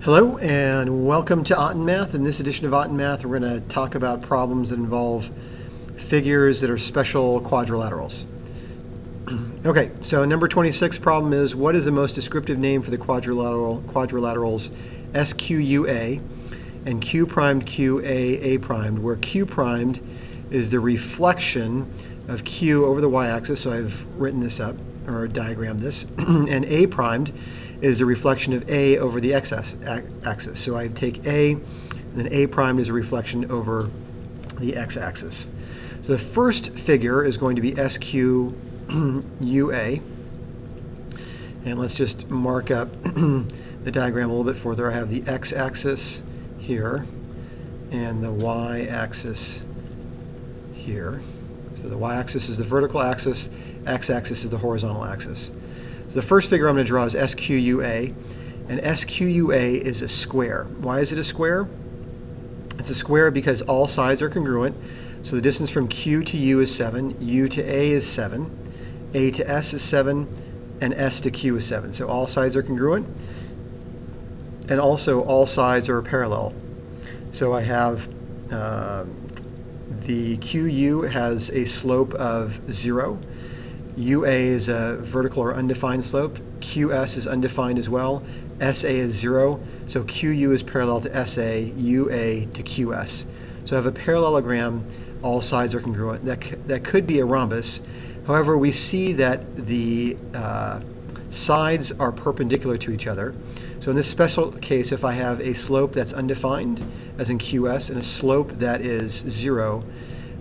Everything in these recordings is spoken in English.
Hello and welcome to Otten Math. In this edition of Otten Math, we're going to talk about problems that involve figures that are special quadrilaterals. Okay, so number 26 problem is, what is the most descriptive name for the quadrilaterals SQUA and Q primed QA primed, where Q primed is the reflection of Q over the y-axis, so I've written this up, or diagrammed this, and A primed is a reflection of A over the x-axis. So I take A, and then A primed is a reflection over the x-axis. So the first figure is going to be SQUA, and let's just mark up the diagram a little bit further. I have the x-axis here and the y-axis here. So the y-axis is the vertical axis, x-axis is the horizontal axis. So the first figure I'm going to draw is SQUA, and SQUA is a square. Why is it a square? It's a square because all sides are congruent. So the distance from Q to U is 7, U to A is 7, A to S is 7, and S to Q is 7. So all sides are congruent, and also all sides are parallel. So I have the QU has a slope of 0. UA is a vertical or undefined slope. QS is undefined as well. SA is 0. So QU is parallel to SA, UA to QS. So I have a parallelogram. All sides are congruent. That could be a rhombus. However, we see that the sides are perpendicular to each other. So in this special case, if I have a slope that's undefined, as in QS, and a slope that is 0,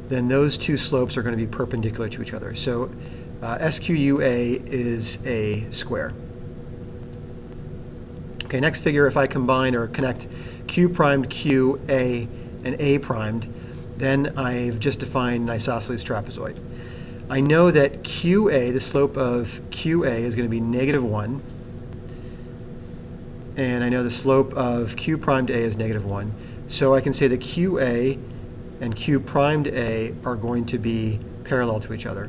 then those two slopes are going to be perpendicular to each other. So SQUA is a square. Okay, next figure, if I combine or connect Q primed QA and A primed, then I've just defined an isosceles trapezoid. I know that QA, the slope of QA, is going to be -1, and I know the slope of Q primed A is -1. So I can say that QA and Q primed A are going to be parallel to each other.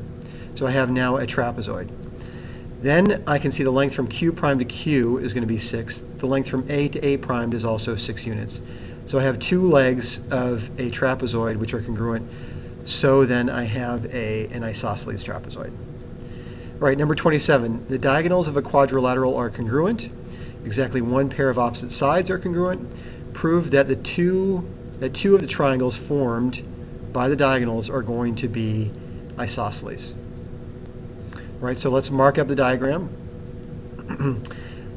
So I have now a trapezoid. Then I can see the length from Q prime to Q is going to be 6. The length from A to A primed is also 6 units. So I have two legs of a trapezoid which are congruent. So then I have an isosceles trapezoid. All right, number 27. The diagonals of a quadrilateral are congruent. Exactly one pair of opposite sides are congruent. Prove that two of the triangles formed by the diagonals are going to be isosceles. Right, so let's mark up the diagram.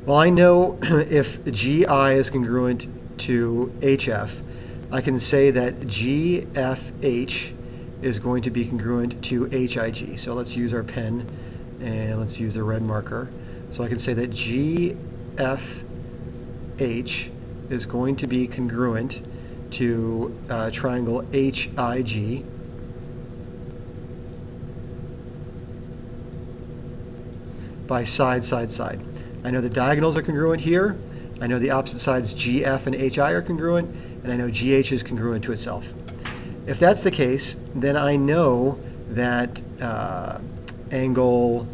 Well, I know if GI is congruent to HF, I can say that GFH is going to be congruent to HIG. So let's use our pen and let's use the red marker. So I can say that GFH is going to be congruent to triangle HIG. By side, side, side. I know the diagonals are congruent here. I know the opposite sides GF and HI are congruent, and I know GH is congruent to itself. If that's the case, then I know that angle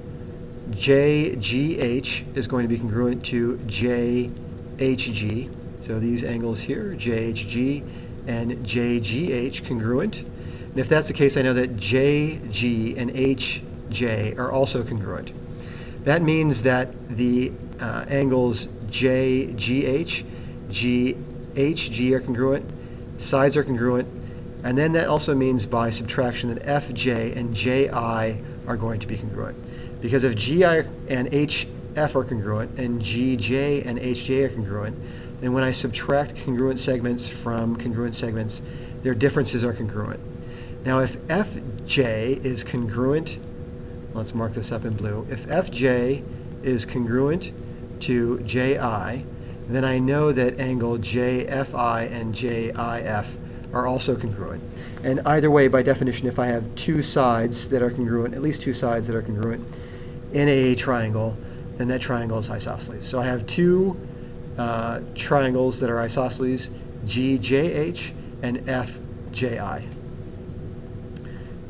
JGH is going to be congruent to JHG. So these angles here, JHG and JGH, congruent. And if that's the case, I know that JG and HJ are also congruent. That means that the angles JGH, GHG are congruent, sides are congruent, and then that also means by subtraction that FJ and JI are going to be congruent. Because if GI and HF are congruent and GJ and HJ are congruent, then when I subtract congruent segments from congruent segments, their differences are congruent. Now if FJ is congruent, let's mark this up in blue. If FJ is congruent to JI, then I know that angle JFI and JIF are also congruent. And either way, by definition, if I have two sides that are congruent, at least two sides that are congruent in a triangle, then that triangle is isosceles. So I have two triangles that are isosceles, GJH and FJI.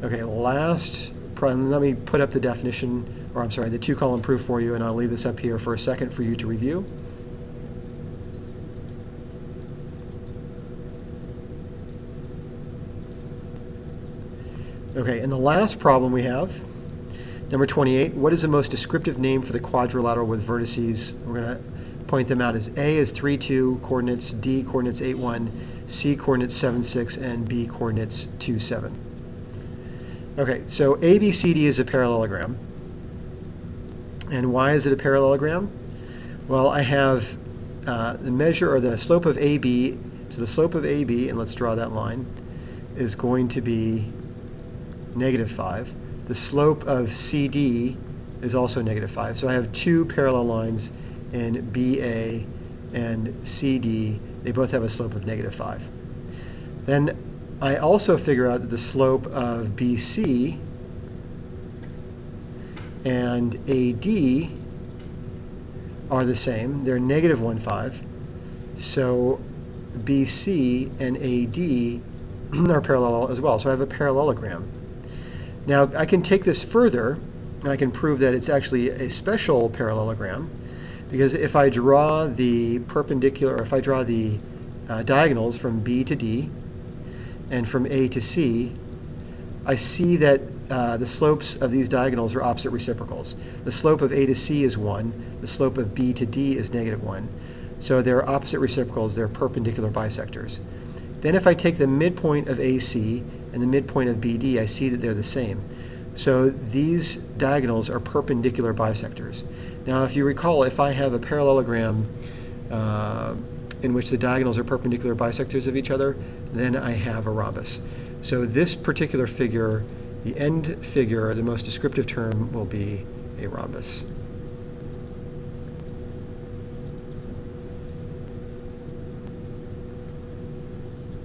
Okay, last problem. Let me put up the definition, or I'm sorry, the two-column proof for you, and I'll leave this up here for a second for you to review. Okay, and the last problem we have, number 28, what is the most descriptive name for the quadrilateral with vertices? We're going to point them out as A is 3, 2 coordinates, D coordinates 8, 1, C coordinates 7, 6, and B coordinates 2, 7. Okay, so ABCD is a parallelogram. And why is it a parallelogram? Well, I have the measure or the slope of AB. So the slope of AB, and let's draw that line, is going to be -5. The slope of CD is also -5. So I have two parallel lines in BA and CD. They both have a slope of -5. Then I also figure out that the slope of BC and AD are the same. They're -1,5. So BC and AD are parallel as well. So I have a parallelogram. Now I can take this further and I can prove that it's actually a special parallelogram, because if I draw the perpendicular, or if I draw the diagonals from B to D and from A to C, I see that the slopes of these diagonals are opposite reciprocals. The slope of A to C is 1. The slope of B to D is -1. So they're opposite reciprocals. They're perpendicular bisectors. Then if I take the midpoint of AC and the midpoint of BD, I see that they're the same. So these diagonals are perpendicular bisectors. Now, if you recall, if I have a parallelogram in which the diagonals are perpendicular bisectors of each other, then I have a rhombus. So this particular figure, the end figure, the most descriptive term, will be a rhombus.